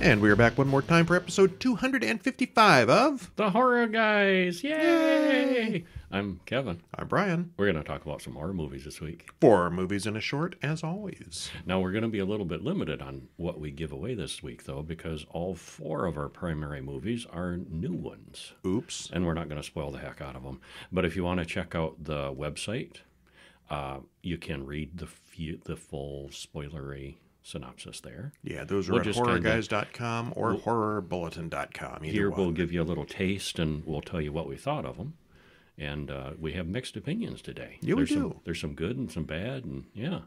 And we are back one more time for episode 255 of The Horror Guys. Yay! I'm Kevin. I'm Brian. We're going to talk about some horror movies this week. 4 movies in a short, as always. Now, we're going to be a little bit limited on what we give away this week, though, because all 4 of our primary movies are new ones. Oops. And we're not going to spoil the heck out of them. But if you want to check out the website, you can read the full spoilery synopsis there. Yeah, those are at horrorguys.com or horrorbulletin.com. Here we'll give you a little taste and we'll tell you what we thought of them. And we have mixed opinions today. Yeah, we do. There's some good and some bad, and yeah.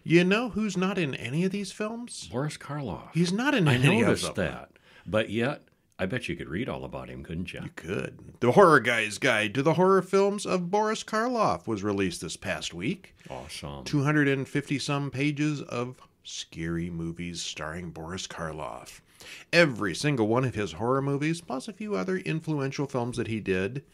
You know who's not in any of these films? Boris Karloff. He's not in any of them. I noticed that. But yet, I bet you could read all about him, couldn't you? You could. The Horror Guy's Guide to the Horror Films of Boris Karloff was released this past week. Awesome. 250-some pages of scary movies starring Boris Karloff. Every single one of his horror movies, plus a few other influential films that he did.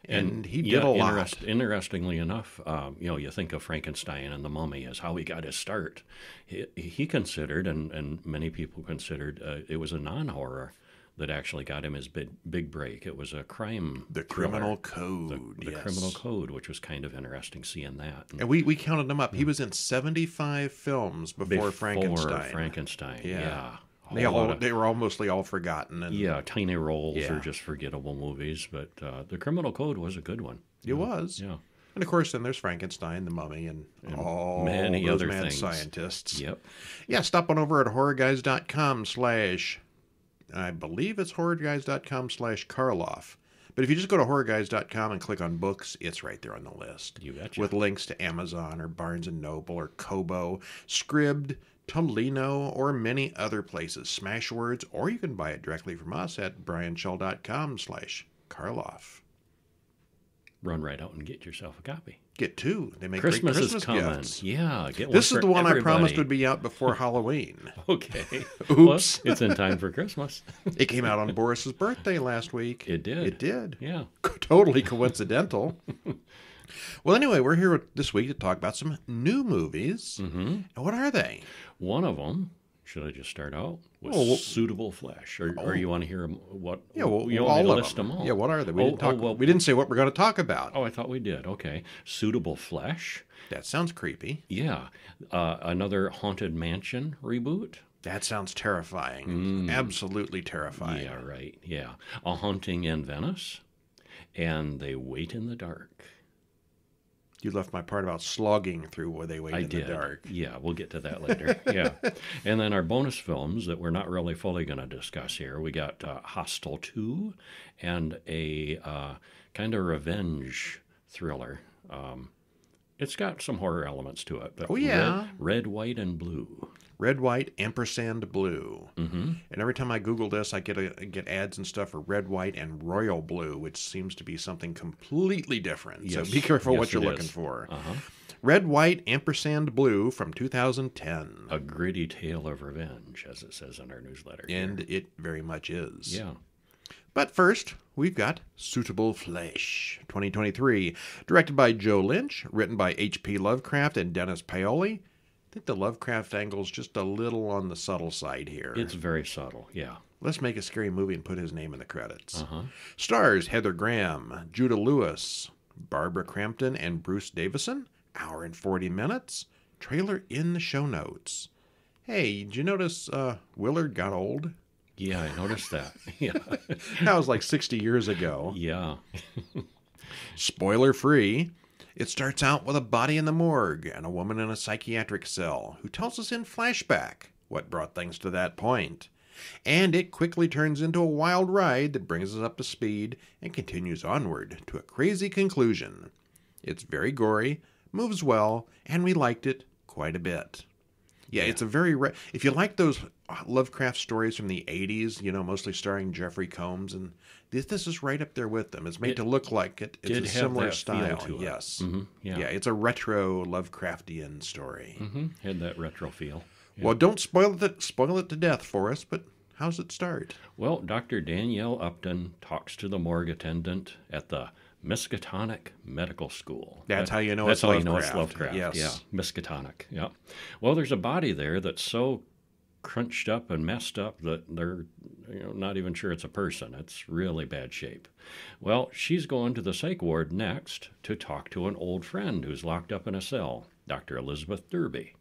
And he did a lot. Interestingly enough, you think of Frankenstein and the Mummy as how he got his start. He considered, and many people considered, it was a non-horror that actually got him his big break. It was a crime The thriller. Criminal Code. The Criminal Code, which was kind of interesting seeing that. And we counted him up. He was in 75 films before Frankenstein. Yeah. They were mostly all forgotten. And, tiny roles or just forgettable movies. But The Criminal Code was a good one. It was. Yeah. And, of course, then there's Frankenstein, the Mummy, and all many those other mad things. scientists. Yep. Yeah, stop on over at horrorguys.com/ I believe it's horrorguys.com/Karloff. But if you just go to horrorguys.com and click on books, it's right there on the list. You betcha. With links to Amazon or Barnes & Noble or Kobo, Scribd, Tolino, or many other places. Smashwords, or you can buy it directly from us at brianshell.com/Karloff. Run right out and get yourself a copy. Get 2. They make Christmas great Christmas is coming. gifts. Yeah, get one. This is for the one everybody. I promised would be out before Halloween. Okay. Oops. Well, it's in time for Christmas. It came out on Boris's birthday last week. It did. It did. Yeah. Totally coincidental. Well, anyway, we're here this week to talk about some new movies. Mm-hmm. And what are they? One of them, should I just start out? Was Suitable Flesh. Or you want to hear what? Yeah, well, you want me to list them all? Yeah, what are they? We didn't say what we're going to talk about. Oh, I thought we did. Okay. Suitable Flesh. That sounds creepy. Yeah. Another Haunted Mansion reboot. That sounds terrifying. Absolutely terrifying. Yeah, right. Yeah. A Haunting in Venice. And They Wait in the Dark. You left my part about slogging through where they wait in the dark. Yeah, we'll get to that later. Yeah. And then our bonus films that we're not really fully going to discuss here. We got Hostel 2 and a kind of revenge thriller. It's got some horror elements to it. But Red, White, and Blue. Red, White, ampersand, blue. Mm-hmm. And every time I Google this, I get ads and stuff for Red, White, and Royal Blue, which seems to be something completely different. Yes. So be careful what you're looking for. Red, White, ampersand, blue from 2010. A gritty tale of revenge, as it says in our newsletter. And it very much is. Yeah. But first, we've got Suitable Flesh, 2023, directed by Joe Lynch, written by H.P. Lovecraft and Dennis Paoli. I think the Lovecraft angle's just a little on the subtle side here. It's very subtle, yeah. Let's make a scary movie and put his name in the credits. Stars Heather Graham, Judah Lewis, Barbara Crampton, and Bruce Davison. Hour and 40 minutes. Trailer in the show notes. Hey, did you notice Willard got old? Yeah, I noticed that. Yeah. That was like 60 years ago. Yeah. Spoiler free. It starts out with a body in the morgue and a woman in a psychiatric cell who tells us in flashback what brought things to that point. And it quickly turns into a wild ride that brings us up to speed and continues onward to a crazy conclusion. It's very gory, moves well, and we liked it quite a bit. Yeah, it's a very... if you like those Lovecraft stories from the 80s, mostly starring Jeffrey Combs, and this is right up there with them. It's made to look like it. It's a similar style. To it. Yes. Mm-hmm. Yeah, it's a retro Lovecraftian story. Mm-hmm. Had that retro feel. Yeah. Well, don't spoil it to death for us, but how's it start? Well, Dr. Danielle Upton talks to the morgue attendant at the Miskatonic Medical School. That's how you know it's Lovecraft. That's how you know it's Lovecraft. Yes. Yeah, Miskatonic. Yeah. Well, there's a body there that's so crunched up and messed up that they're not even sure it's a person. It's really bad shape. Well, she's going to the psych ward next to talk to an old friend who's locked up in a cell, Dr. Elizabeth Derby.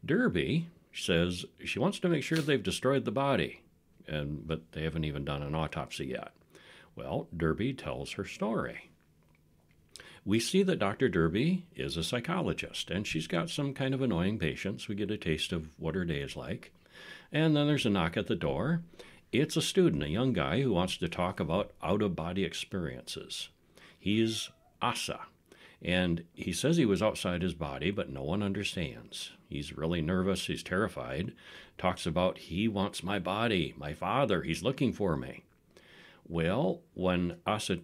Derby says she wants to make sure they've destroyed the body, but they haven't even done an autopsy yet. Well, Derby tells her story. We see that Dr. Derby is a psychologist, and she's got some kind of annoying patients. We get a taste of what her day is like. And then there's a knock at the door. It's a student, a young guy who wants to talk about out-of-body experiences. He's Asa, and he says he was outside his body, but no one understands. He's really nervous. He's terrified. Talks about, he wants my body, my father. He's looking for me. Well, when Asa...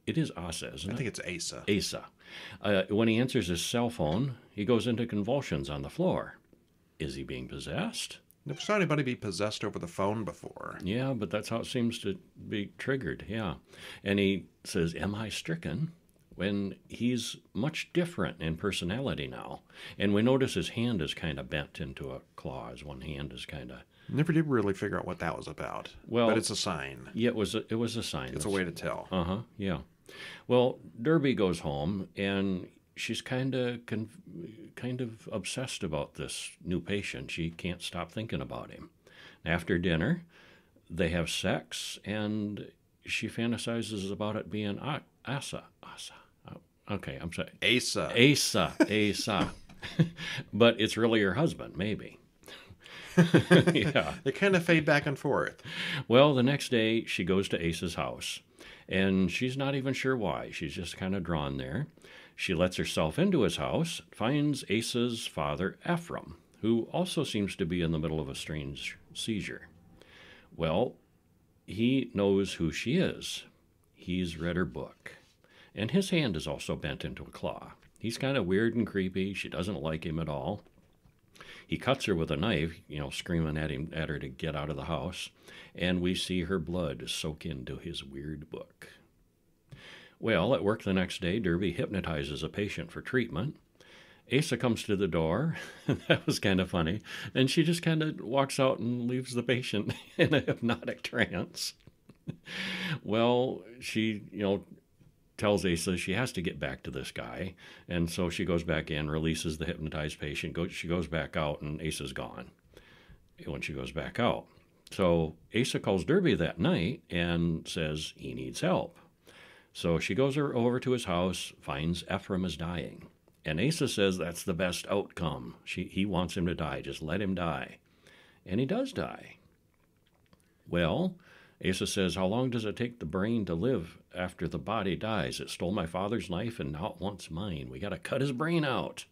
It is Asa, isn't it? I think it's Asa. Asa. When he answers his cell phone, he goes into convulsions on the floor. Is he being possessed? Never saw anybody be possessed over the phone before. Yeah, but that's how it seems to be triggered, yeah. And he says, am I stricken? When he's much different in personality now. And we notice his hand is kind of bent into a claw. His one hand is kind of... Never did really figure out what that was about. Well, but it's a sign. Yeah, it was a sign. It's a way to tell. Uh-huh, yeah. Well, Derby goes home, and she's kind of obsessed about this new patient. She can't stop thinking about him. After dinner, they have sex, and she fantasizes about it being Asa. Okay, I'm sorry. Asa. But it's really her husband, maybe. Yeah. They kind of fade back and forth. Well, the next day, she goes to Asa's house, and she's not even sure why. She's just kind of drawn there. She lets herself into his house, finds Asa's father, Ephraim, who also seems to be in the middle of a strange seizure. Well, he knows who she is. He's read her book. And his hand is also bent into a claw. He's kind of weird and creepy. She doesn't like him at all. He cuts her with a knife, screaming at her to get out of the house, and we see her blood soak into his weird book. Well, at work the next day, Derby hypnotizes a patient for treatment. Asa comes to the door. That was kind of funny. And she just kind of walks out and leaves the patient in a hypnotic trance. Well, she, tells Asa she has to get back to this guy. And so she goes back in, releases the hypnotized patient. She goes back out, and Asa's gone when she goes back out. So Asa calls Derby that night and says he needs help. So she goes over to his house, finds Ephraim is dying. And Asa says that's the best outcome. He wants him to die. Just let him die. And he does die. Well, Asa says, how long does it take the brain to live after the body dies? It stole my father's knife and now it wants mine. We got to cut his brain out.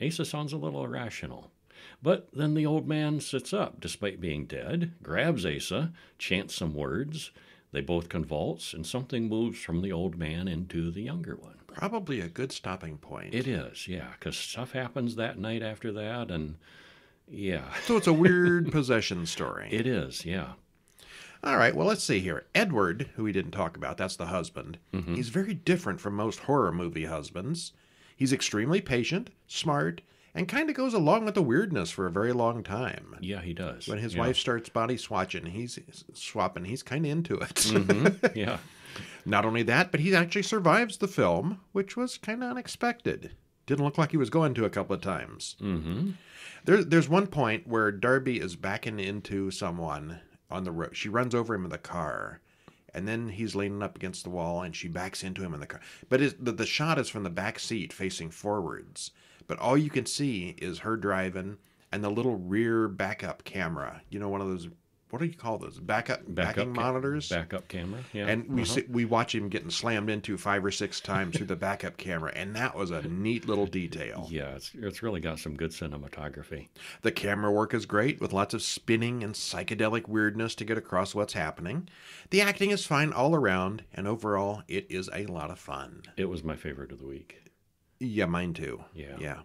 Asa sounds a little irrational. But then the old man sits up, despite being dead, grabs Asa, chants some words. They both convulse, and something moves from the old man into the younger one. Probably a good stopping point. It is, yeah, because stuff happens that night after that, and yeah. So it's a weird possession story. It is, yeah. All right, well, let's see here. Edward, who we didn't talk about, that's the husband. Mm-hmm. He's very different from most horror movie husbands. He's extremely patient, smart, and kind of goes along with the weirdness for a very long time. Yeah, he does. When his wife starts body swapping, he's kind of into it. Mm-hmm. Yeah. Not only that, but he actually survives the film, which was kind of unexpected. Didn't look like he was going to a couple of times. Mm-hmm. There's one point where Darby is backing into someone on the road. She runs over him in the car, and then he's leaning up against the wall, and she backs into him in the car. But the shot is from the back seat facing forwards. But all you can see is her driving and the little rear backup camera. One of those, what do you call those? Backing monitors? Backup camera, yeah. And we watch him getting slammed into 5 or 6 times through the backup camera, and that was a neat little detail. Yeah, it's really got some good cinematography. The camera work is great, with lots of spinning and psychedelic weirdness to get across what's happening. The acting is fine all around, and overall, it is a lot of fun. It was my favorite of the week. Yeah, mine too. Yeah.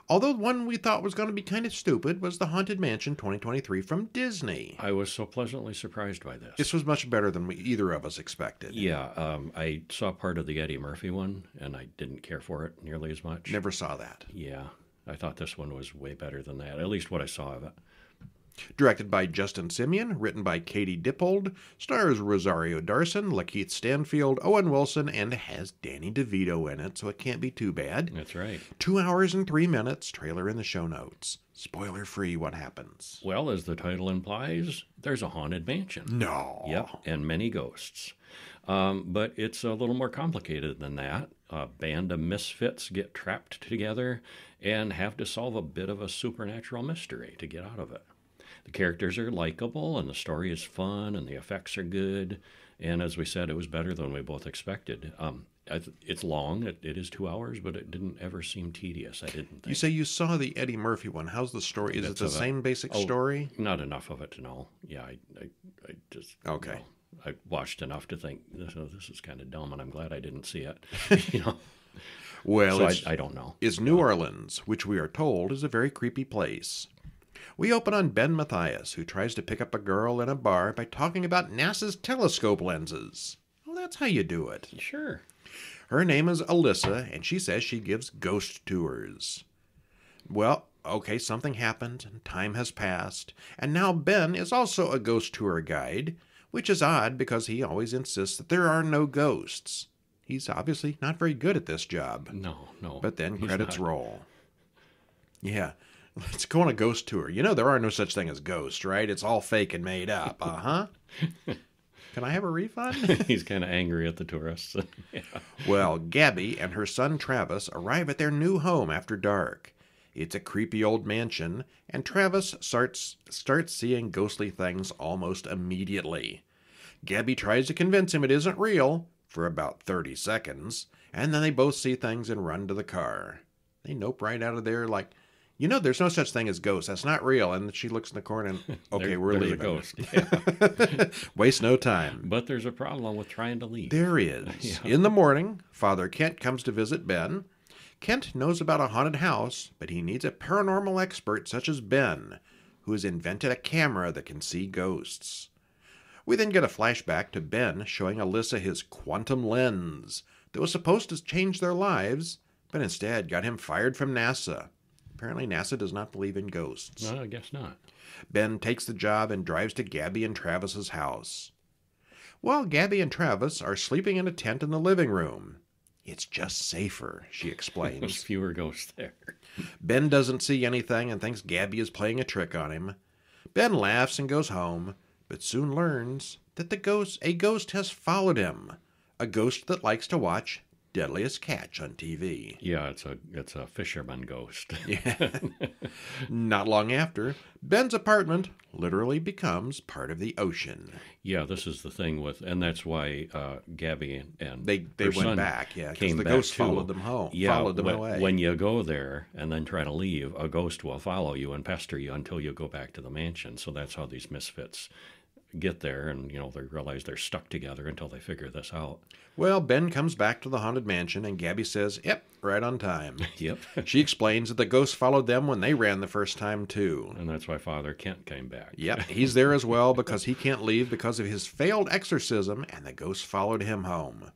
Although one we thought was going to be kind of stupid was The Haunted Mansion 2023 from Disney. I was so pleasantly surprised by this. This was much better than either of us expected. Yeah, I saw part of the Eddie Murphy one, and I didn't care for it nearly as much. Never saw that. Yeah, I thought this one was way better than that, at least what I saw of it. Directed by Justin Simeon, written by Katie Dippold, stars Rosario Dawson, Lakeith Stanfield, Owen Wilson, and has Danny DeVito in it, so it can't be too bad. That's right. 2 hours and 3 minutes, trailer in the show notes. Spoiler free, what happens? Well, as the title implies, there's a haunted mansion. No. Yep, and many ghosts. But it's a little more complicated than that. A band of misfits get trapped together and have to solve a bit of a supernatural mystery to get out of it. The characters are likable, and the story is fun, and the effects are good. And as we said, it was better than we both expected. It's long. It is 2 hours, but it didn't ever seem tedious, I didn't think. You say you saw the Eddie Murphy one. How's the story? Is it the same basic story? Not enough of it to know. Yeah, I just... Okay. You know, I watched enough to think, this is kind of dumb, and I'm glad I didn't see it. Well, so I don't know. It's New Orleans, which we are told is a very creepy place. We open on Ben Mathias, who tries to pick up a girl in a bar by talking about NASA's telescope lenses. Well, that's how you do it. Sure. Her name is Alyssa, and she says she gives ghost tours. Well, okay, something happened, and time has passed, and now Ben is also a ghost tour guide, which is odd because he always insists that there are no ghosts. He's obviously not very good at this job. No. But then credits not. roll. Yeah. Let's go on a ghost tour. You know there are no such thing as ghosts, right? It's all fake and made up. Uh-huh. Can I have a refund? He's kind of angry at the tourists. Yeah. Well, Gabby and her son Travis arrive at their new home after dark. It's a creepy old mansion, and Travis starts seeing ghostly things almost immediately. Gabby tries to convince him it isn't real for about 30 seconds, and then they both see things and run to the car. They nope right out of there like, there's no such thing as ghosts. That's not real. And she looks in the corner and, okay, we're leaving. There's a ghost. Yeah. Waste no time. But there's a problem with trying to leave. There is. Yeah. In the morning, Father Kent comes to visit Ben. Kent knows about a haunted house, but he needs a paranormal expert such as Ben, who has invented a camera that can see ghosts. We then get a flashback to Ben showing Alyssa his quantum lens that was supposed to change their lives, but instead got him fired from NASA. Apparently NASA does not believe in ghosts. No, I guess not. Ben takes the job and drives to Gabby and Travis's house. While Gabby and Travis are sleeping in a tent in the living room. It's just safer, she explains. There's fewer ghosts there. Ben doesn't see anything and thinks Gabby is playing a trick on him. Ben laughs and goes home, but soon learns that a ghost has followed him. A ghost that likes to watch Deadliest Catch on TV. Yeah, it's a fisherman ghost. Yeah. Not long after, Ben's apartment literally becomes part of the ocean. Yeah, this is the thing and that's why Gabby and they went back. Yeah, because the ghost followed them home. Yeah, followed them away. When you go there and then try to leave, a ghost will follow you and pester you until you go back to the mansion. So that's how these misfits get there, and they realize they're stuck together until they figure this out. Well, Ben comes back to the haunted mansion, and Gabby says, "Yep, right on time." Yep. She explains that the ghost followed them when they ran the first time too, and that's why Father Kent came back. Yep, he's there as well because he can't leave because of his failed exorcism, and the ghost followed him home.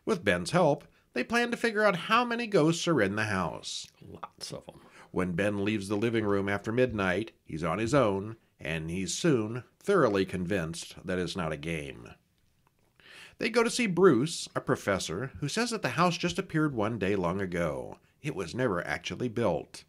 With Ben's help, they plan to figure out how many ghosts are in the house. Lots of them. When Ben leaves the living room after midnight, he's on his own, and he's soon thoroughly convinced that it's not a game. They go to see Bruce, a professor, who says that the house just appeared one day long ago. It was never actually built.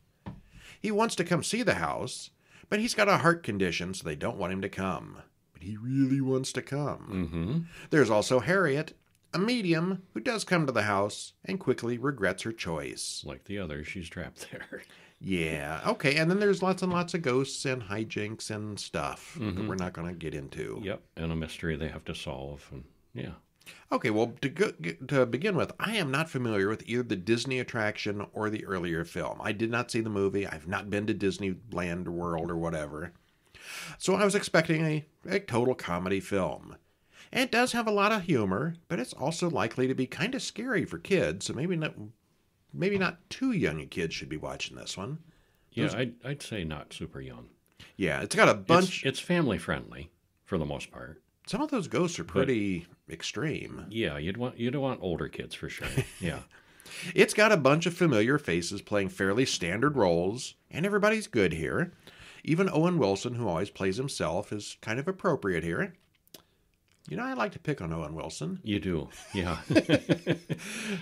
He wants to come see the house, but he's got a heart condition, so they don't want him to come. But he really wants to come. Mm-hmm. There's also Harriet, a medium, who does come to the house and quickly regrets her choice. Like the others, she's trapped there. Yeah, okay, and then there's lots and lots of ghosts and hijinks and stuff that we're not going to get into. Yep, and a mystery they have to solve, and yeah. Okay, well, to begin with, I am not familiar with either the Disney attraction or the earlier film. I did not see the movie. I've not been to Disneyland World or whatever. So I was expecting a total comedy film. And it does have a lot of humor, but it's also likely to be kind of scary for kids, so maybe not too young kids should be watching this one. Yeah, I'd say not super young. Yeah, it's got a bunch. It's family friendly for the most part. Some of those ghosts are pretty extreme. Yeah, you'd want older kids for sure. Yeah. It's got a bunch of familiar faces playing fairly standard roles, and everybody's good here. Even Owen Wilson, who always plays himself, is kind of appropriate here. You know, I like to pick on Owen Wilson. You do, yeah.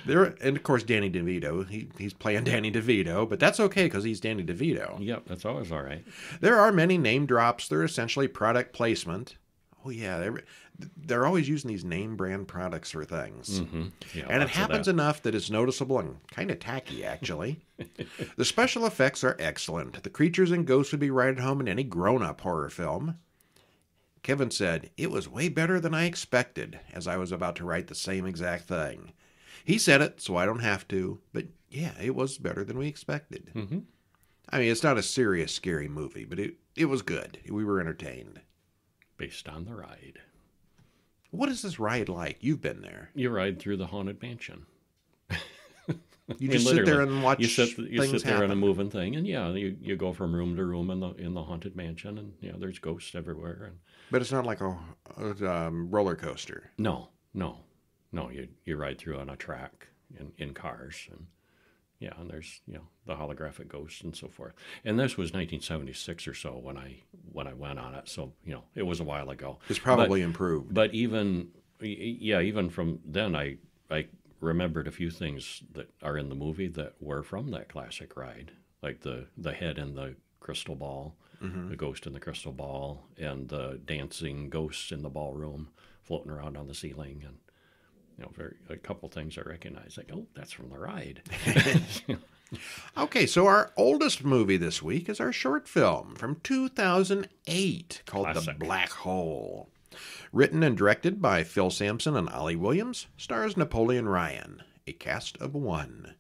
And of course, Danny DeVito. He's playing Danny DeVito, but that's okay because he's Danny DeVito. Yep, that's always all right. There are many name drops. They're essentially product placement. Oh, yeah. They're always using these name brand products for things. Mm-hmm. Yeah, and it happens enough that it's noticeable and kind of tacky, actually. The special effects are excellent. The creatures and ghosts would be right at home in any grown-up horror film. Kevin said, "It was way better than I expected," as I was about to write the same exact thing. He said it, so I don't have to, but yeah, it was better than we expected. Mm-hmm. I mean, it's not a serious, scary movie, but it was good. We were entertained. Based on the ride. What is this ride like? You've been there. You ride through the Haunted Mansion. You just sit there and watch you sit things there happen. in a moving thing, and yeah, you go from room to room in the Haunted Mansion, and there's ghosts everywhere. And But it's not like a roller coaster. no, you ride through on a track in cars, and yeah, and there's the holographic ghosts and so forth. And this was 1976 or so when I went on it, so it was a while ago. It's probably improved. But even from then, I remembered a few things that are in the movie that were from that classic ride, like the head in the crystal ball, the ghost in the crystal ball, and the dancing ghosts in the ballroom floating around on the ceiling, and a couple things I recognized, like, oh, that's from the ride. Okay, so our oldest movie this week is our short film from 2008 called Classic. The Black Hole. Written and directed by Phil Sampson and Ollie Williams, stars Napoleon Ryan, a cast of one.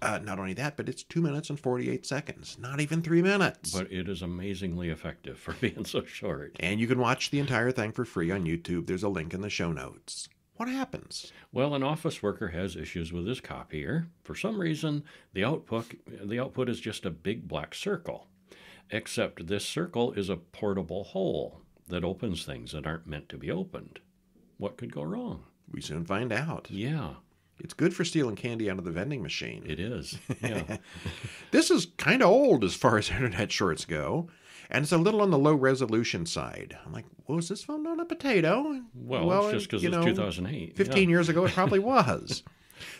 Not only that, but it's 2 minutes and 48 seconds, not even 3 minutes. But it is amazingly effective for being so short. And you can watch the entire thing for free on YouTube. There's a link in the show notes. What happens? Well, an office worker has issues with his copier. For some reason, the output is just a big black circle. Except this circle is a portable hole that opens things that aren't meant to be opened. What could go wrong? We soon find out. Yeah, It's good for stealing candy out of the vending machine. it is. Yeah. This is kind of old as far as internet shorts go, and it's a little on the low resolution side. I'm like, was this filmed on a potato? Well, it's just because it's 2008. 15 years ago, it probably was.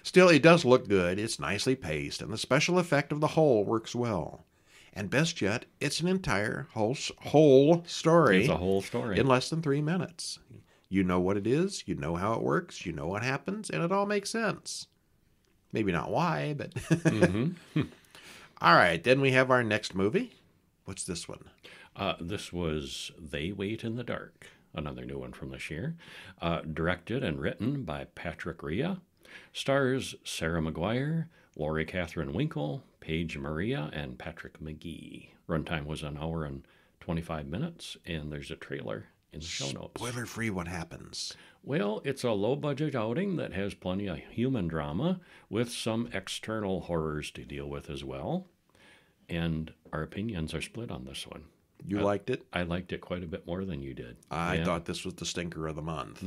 Still, it does look good. It's nicely paced, and the special effect of the hole works well. And best yet, it's an entire whole story. It's a whole story. In less than 3 minutes. You know what it is, you know how it works, you know what happens, and it all makes sense. Maybe not why, but... Mm-hmm. All right, then we have our next movie. What's this one? This was They Wait in the Dark, another new one from this year. Directed and written by Patrick Rea. Stars Sarah McGuire, Laurie Catherine Winkle, Paige Maria, and Patrick McGee. Runtime was an hour and 25 minutes, and there's a trailer in the show notes. Spoiler-free, what happens? Well, it's a low-budget outing that has plenty of human drama with some external horrors to deal with as well. And our opinions are split on this one. You liked it? I liked it quite a bit more than you did. I thought this was the stinker of the month.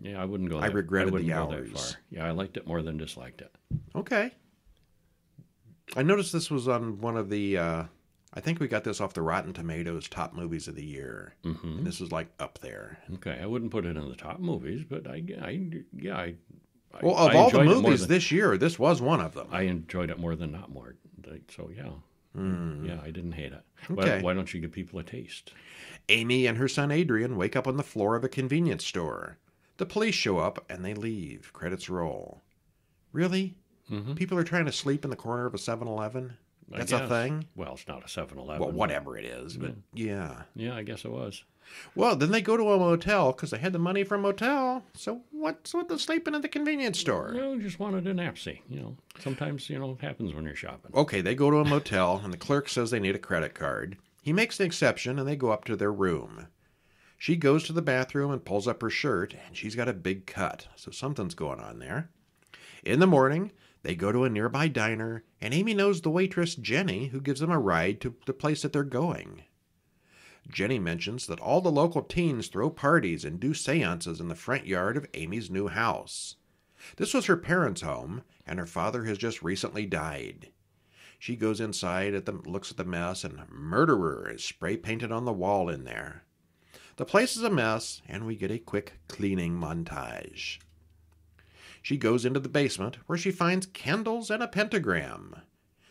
Yeah, I wouldn't go I regretted wouldn't the go that hours. far. Yeah, I liked it more than disliked it. Okay. I noticed this was on one of the... I think we got this off the Rotten Tomatoes top movies of the year. Mm-hmm. And this is like up there. Okay, I wouldn't put it in the top movies, but I Well, of I all the enjoyed it more movies than- this year, this was one of them. I enjoyed it more than not more. So yeah, yeah, I didn't hate it. Okay. Why don't you give people a taste? Amy and her son Adrian wake up on the floor of a convenience store. The police show up and they leave. Credits roll. Really? Mm-hmm. People are trying to sleep in the corner of a 7-Eleven? I That's a guess. thing? Well, it's not a 7-Eleven. Well, whatever it is, but yeah. Yeah, I guess it was. Well, then they go to a motel because they had the money from motel. So what's with the sleeping at the convenience store? Well, just wanted a napsy. Sometimes it happens when you're shopping. Okay, they go to a motel and the clerk says they need a credit card. He makes an exception and they go up to their room. She goes to the bathroom and pulls up her shirt and she's got a big cut. So something's going on there. In the morning, they go to a nearby diner and Amy knows the waitress Jenny who gives them a ride to the place that they're going. Jenny mentions that all the local teens throw parties and do seances in the front yard of Amy's new house. This was her parents' home, and her father has just recently died. She goes inside, looks at the mess, and murderer is spray painted on the wall in there. The place is a mess, and we get a quick cleaning montage. She goes into the basement, where she finds candles and a pentagram.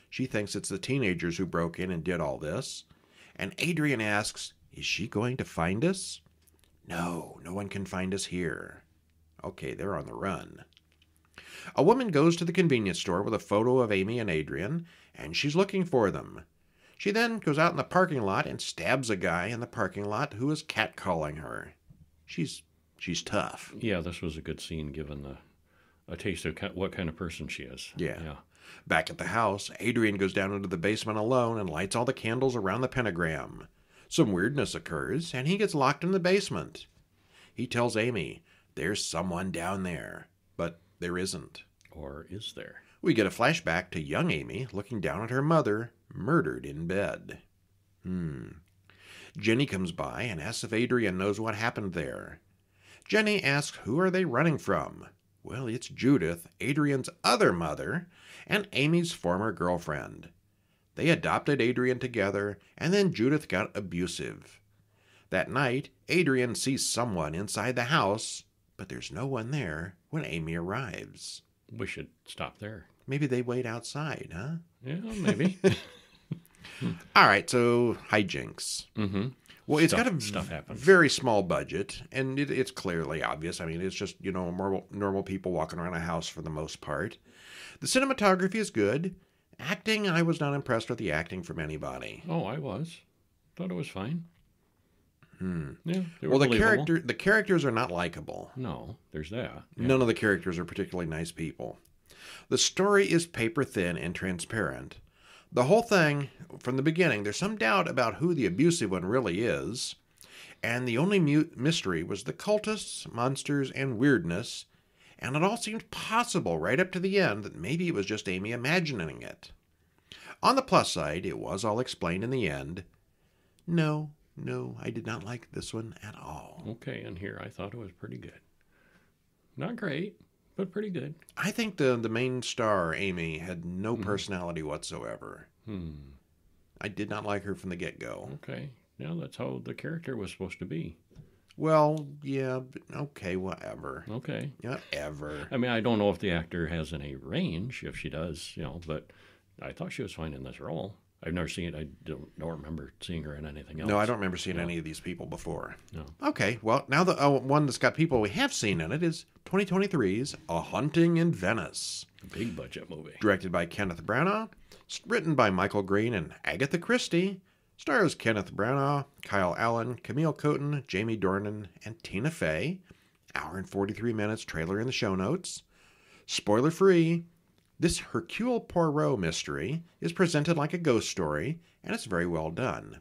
She thinks it's the teenagers who broke in and did all this, and Adrian asks, is she going to find us? No, no one can find us here. Okay, they're on the run. A woman goes to the convenience store with a photo of Amy and Adrian, and she's looking for them. She then goes out in the parking lot and stabs a guy in the parking lot who is catcalling her. She's tough. Yeah, this was a good scene given a taste of what kind of person she is. Yeah. Back at the house, Adrian goes down into the basement alone and lights all the candles around the pentagram. Some weirdness occurs, and he gets locked in the basement. He tells Amy, there's someone down there, but there isn't. Or is there? We get a flashback to young Amy looking down at her mother, murdered in bed. Jenny comes by and asks if Adrian knows what happened there. Jenny asks who are they running from? Well, it's Judith, Adrian's other mother, and Amy's former girlfriend. They adopted Adrian together, and then Judith got abusive. That night, Adrian sees someone inside the house, but there's no one there when Amy arrives. We should stop there. Maybe they wait outside, huh? Yeah, maybe. All right, so hijinks. Mm-hmm. Well, it's got a very small budget, and it's clearly obvious. I mean, it's just, normal people walking around a house for the most part. The cinematography is good. Acting, I was not impressed with the acting from anybody. Oh, I was. Thought it was fine. Yeah, well, the characters are not likable. No, there's that. Yeah. None of the characters are particularly nice people. The story is paper thin and transparent. The whole thing, from the beginning, there's some doubt about who the abusive one really is, and the only mystery was the cultists, monsters, and weirdness, and it all seemed possible right up to the end that maybe it was just Amy imagining it. On the plus side, it was all explained in the end. No, I did not like this one at all. Okay, and here I thought it was pretty good. Not great, but pretty good. I think the main star, Amy, had no personality whatsoever. I did not like her from the get-go. Okay, yeah, that's how the character was supposed to be. Well, yeah, but okay, whatever. Okay. Whatever. I mean, I don't know if the actor has any range, if she does, but I thought she was fine in this role. I've never seen it. I don't remember seeing her in anything else. No, I don't remember seeing any of these people before. No. Okay, well, now the one that's got people we have seen in it is 2023's A Haunting in Venice. A big budget movie. Directed by Kenneth Branagh, written by Michael Green and Agatha Christie, stars Kenneth Branagh, Kyle Allen, Camille Coton, Jamie Dornan, and Tina Fey. Hour and 43 minutes, trailer in the show notes. Spoiler free. This Hercule Poirot mystery is presented like a ghost story, and it's very well done.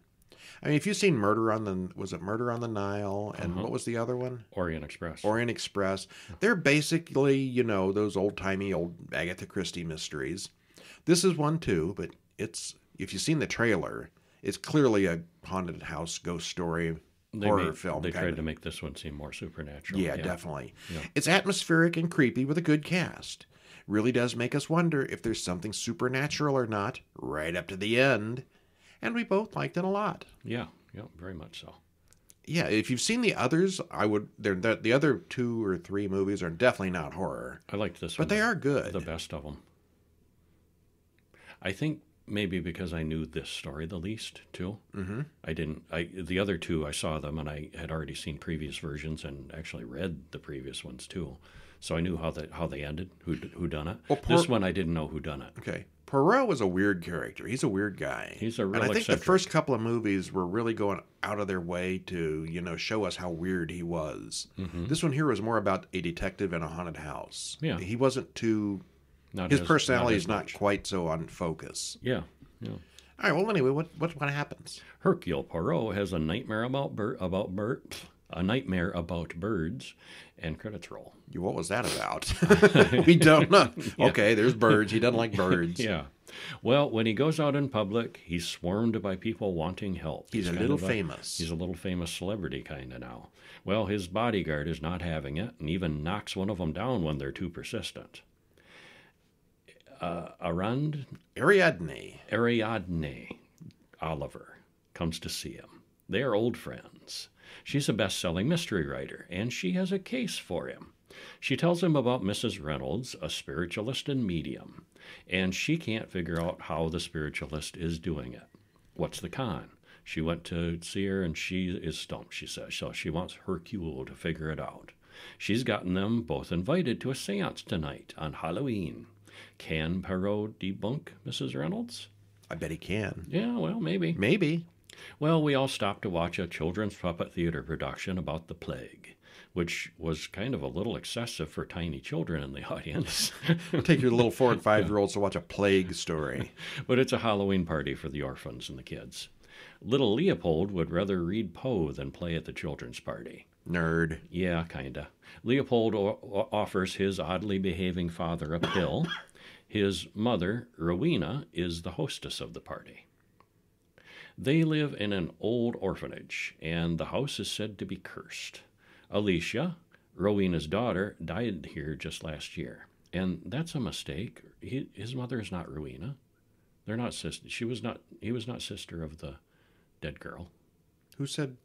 I mean, if you've seen Murder on the Nile, and what was the other one? Orient Express. Orient Express. They're basically, those old-timey old Agatha Christie mysteries. This is one too, but if you've seen the trailer, it's clearly a haunted house ghost story horror film. They tried to make this one seem more supernatural. Yeah, definitely. Yeah. It's atmospheric and creepy with a good cast. Really does make us wonder if there's something supernatural or not, right up to the end. And we both liked it a lot. Yeah, very much so. Yeah, if you've seen the others, the other 2 or 3 movies are definitely not horror. I liked this one. But they are good. The best of them. I think maybe because I knew this story the least, too. Mm-hmm. The other 2, I saw them, and I had already seen previous versions and actually read the previous ones, too. So I knew how they ended, who done it. Well, this one I didn't know who done it. Okay. Poirot was a weird character. He's a weird guy. He's a real And I think eccentric. the first couple of movies were really going out of their way to, show us how weird he was. Mm-hmm. This one here was more about a detective in a haunted house. Yeah. He wasn't too... His personality is not quite so on focus. Yeah. All right, well, anyway, what happens? Hercule Poirot has a nightmare about A Nightmare About Birds, and credits roll. What was that about? We don't know. Yeah. Okay, there's birds. He doesn't like birds. Yeah. Well, when he goes out in public, he's swarmed by people wanting help. He's a kind little of famous. He's a little famous celebrity kind of now. Well, his bodyguard is not having it and even knocks one of them down when they're too persistent. Ariadne Oliver comes to see him. They are old friends. She's a best-selling mystery writer, and she has a case for him. She tells him about Mrs. Reynolds, a spiritualist and medium, and she can't figure out how the spiritualist is doing it. What's the con? She went to see her, and she is stumped, she says, so she wants Hercule to figure it out. She's gotten them both invited to a seance tonight on Halloween. Can Perrault debunk Mrs. Reynolds? I bet he can. Yeah, well, maybe. Maybe. Well, we all stopped to watch a children's puppet theater production about the plague, which was kind of a little excessive for tiny children in the audience. Take your little 4 and 5-year-olds to watch a plague story. But it's a Halloween party for the orphans and the kids. Little Leopold would rather read Poe than play at the children's party. Nerd. Yeah, kinda. Leopold offers his oddly behaving father a pill. His mother, Rowena, is the hostess of the party. They live in an old orphanage, and the house is said to be cursed. Alicia, Rowena's daughter, died here just last year. And that's a mistake. His mother is not Rowena. They're not sister. He was not sister of the dead girl. Who said?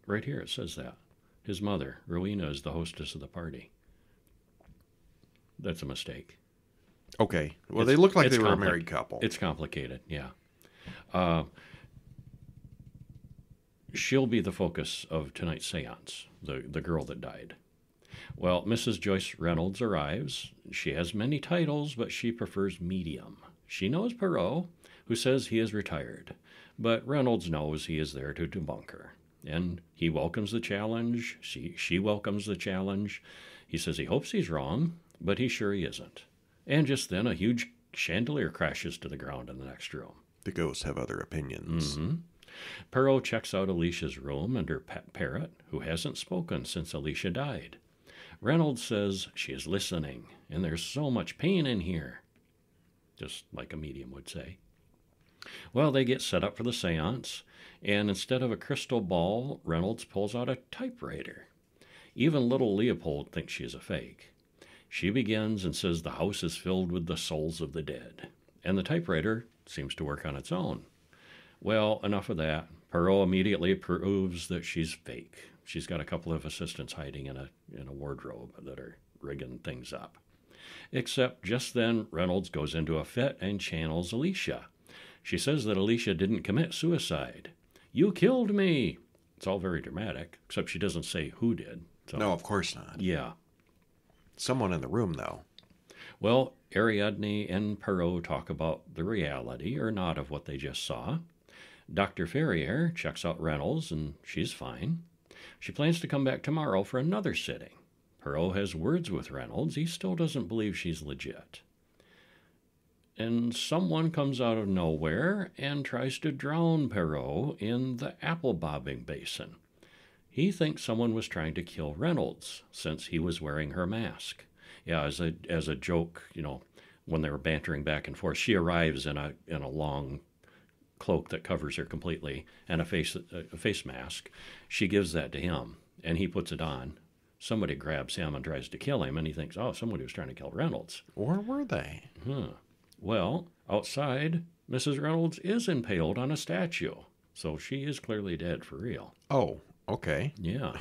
Right here it says that. His mother, Rowena, is the hostess of the party. That's a mistake. Okay. Well, they look like they were a compli- married couple. It's complicated, yeah. She'll be the focus of tonight's seance, the girl that died. Well, Mrs. Joyce Reynolds arrives. She has many titles, but she prefers medium. She knows Perrault, who says he is retired, but Reynolds knows he is there to debunk her. And he welcomes the challenge. She welcomes the challenge. He says he hopes he's wrong, but he's sure he isn't. And just then, a huge chandelier crashes to the ground in the next room. The ghosts have other opinions. Mm-hmm. Perrault checks out Alicia's room and her pet parrot, who hasn't spoken since Alicia died. Reynolds says she is listening, and there's so much pain in here, just like a medium would say. Well, they get set up for the seance, and instead of a crystal ball, Reynolds pulls out a typewriter. Even little Leopold thinks she is a fake. She begins and says the house is filled with the souls of the dead, and the typewriter seems to work on its own. Well, enough of that. Perrault immediately proves that she's fake. She's got a couple of assistants hiding in a wardrobe that are rigging things up. Except just then, Reynolds goes into a fit and channels Alicia. She says that Alicia didn't commit suicide. "You killed me!" It's all very dramatic, except she doesn't say who did. So, No, of course not. yeah. Someone in the room, though. Well, Ariadne and Perrault talk about the reality or not of what they just saw. Dr. Ferrier checks out Reynolds, and she's fine. She plans to come back tomorrow for another sitting. Perrault has words with Reynolds. He still doesn't believe she's legit. And someone comes out of nowhere and tries to drown Perrault in the apple bobbing basin. He thinks someone was trying to kill Reynolds since he was wearing her mask. Yeah, as a joke, when they were bantering back and forth, she arrives in a long cloak that covers her completely and a face mask. She gives that to him, and he puts it on. Somebody grabs him and tries to kill him, and he thinks, oh, somebody was trying to kill Reynolds. Or were they? Well, outside, Mrs. Reynolds is impaled on a statue, so she is clearly dead for real. Oh, okay. Yeah.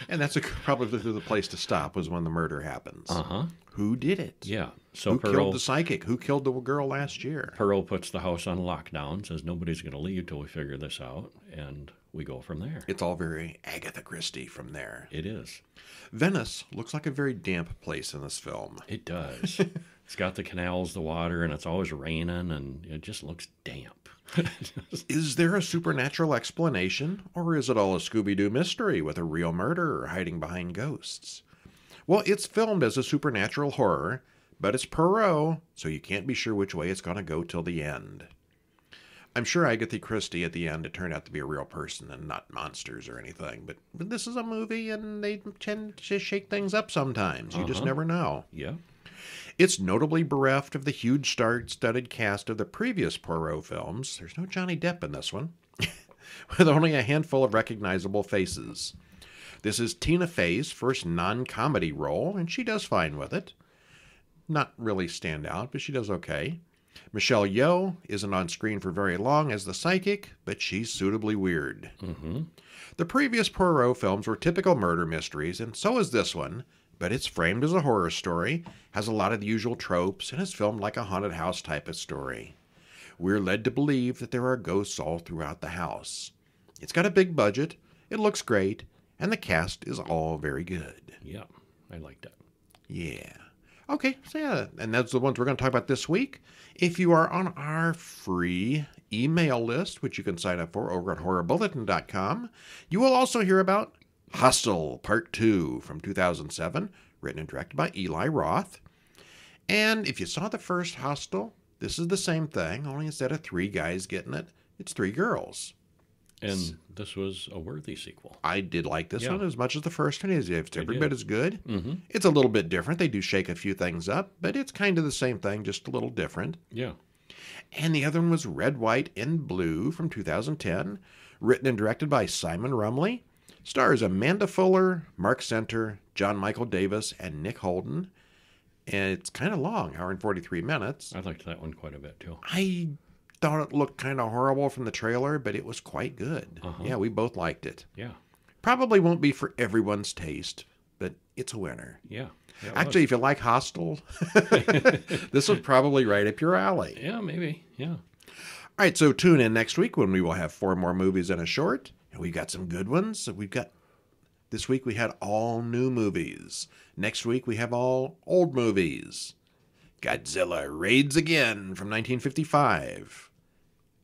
And that's probably the place to stop was when the murder happens. Uh-huh. Who did it? Yeah. So Who killed the psychic? Who killed the girl last year? Perrault puts the house on lockdown, says nobody's going to leave till we figure this out, and we go from there. It's all very Agatha Christie from there. It is. Venice looks like a very damp place in this film. It does. It's got the canals, the water, and it's always raining, and it just looks damp. Is there a supernatural explanation, or is it all a Scooby-Doo mystery with a real murderer hiding behind ghosts? Well, it's filmed as a supernatural horror, but it's Perrault, so you can't be sure which way it's going to go till the end. I'm sure Agatha Christie at the end, it turned out to be a real person and not monsters or anything. But this is a movie, and they tend to shake things up sometimes. You just never know. Yeah. It's notably bereft of the huge star-studded cast of the previous Poirot films. There's no Johnny Depp in this one, with only a handful of recognizable faces. This is Tina Fey's first non-comedy role, and she does fine with it. Not really stand out, but she does okay. Michelle Yeoh isn't on screen for very long as the psychic, but she's suitably weird. The previous Poirot films were typical murder mysteries, and so is this one, but it's framed as a horror story, has a lot of the usual tropes, and is filmed like a haunted house type of story. We're led to believe that there are ghosts all throughout the house. It's got a big budget, it looks great, and the cast is all very good. Yeah, I like that. Yeah. Okay, so yeah, and that's the ones we're going to talk about this week. If you are on our free email list, which you can sign up for over at horrorbulletin.com, you will also hear about Hostel Part 2 from 2007, written and directed by Eli Roth. And if you saw the first Hostel, this is the same thing, only instead of 3 guys getting it, it's 3 girls. And this was a worthy sequel. I did like this one as much as the first one is. It's every bit as good. Mm-hmm. It's a little bit different. They do shake a few things up, but it's kind of the same thing, just a little different. Yeah. And the other one was Red, White, and Blue from 2010, written and directed by Simon Rumley. Stars Amanda Fuller, Mark Center, John Michael Davis, and Nick Holden. And it's kind of long, hour and 43 minutes. I liked that one quite a bit, too. I thought it looked kind of horrible from the trailer, but it was quite good. Yeah, we both liked it. Yeah. Probably won't be for everyone's taste, but it's a winner. Yeah. Actually, if you like Hostel, this was probably right up your alley. Yeah, maybe. Yeah. All right, so tune in next week when we will have 4 more movies and a short. And we've got some good ones. This week we had all new movies. Next week we have all old movies. Godzilla Raids Again from 1955.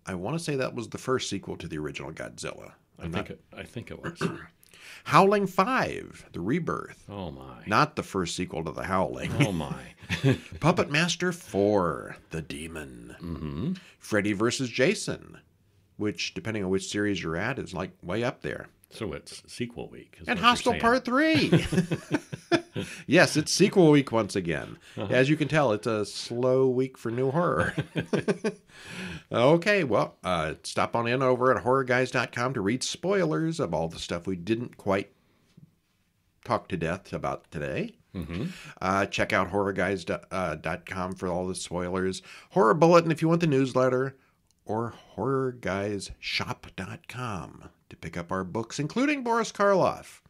I want to say that was the first sequel to the original Godzilla. I think it was. Howling 5, The Rebirth. Oh, my. Not the first sequel to The Howling. Oh, my. Puppet Master 4, The Demon. Mm-hmm. Freddy vs. Jason, which, depending on which series you're at, is like way up there. So it's sequel week. And Hostel Part 3. Yes, it's sequel week once again. As you can tell, it's a slow week for new horror. Okay, well, stop on in over at horrorguys.com to read spoilers of all the stuff we didn't quite talk to death about today. Mm-hmm. Check out horrorguys.com for all the spoilers. Horror Bulletin if you want the newsletter, or horrorguysshop.com to pick up our books, including Boris Karloff,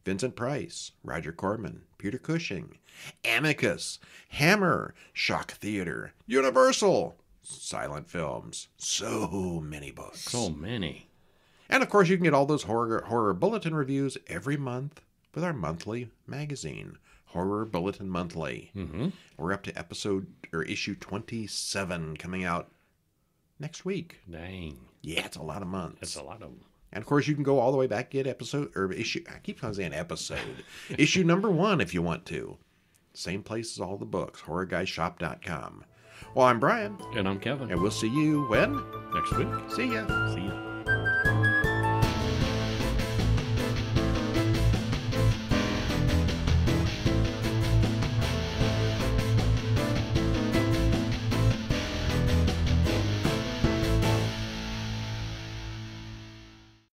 Vincent Price, Roger Corman, Peter Cushing, Amicus, Hammer, Shock Theater, Universal, silent films. So many books. So many. And of course, you can get all those horror bulletin reviews every month with our monthly magazine, Horror Bulletin Monthly. Mm-hmm. We're up to issue 27 coming out next week. Dang. Yeah, it's a lot of months. That's a lot of them. And of course, you can go all the way back, get issue. I keep on saying episode. Issue number 1 if you want to. Same place as all the books, horrorguysshop.com. Well, I'm Brian. And I'm Kevin. And we'll see you when? Next week. See ya. See ya.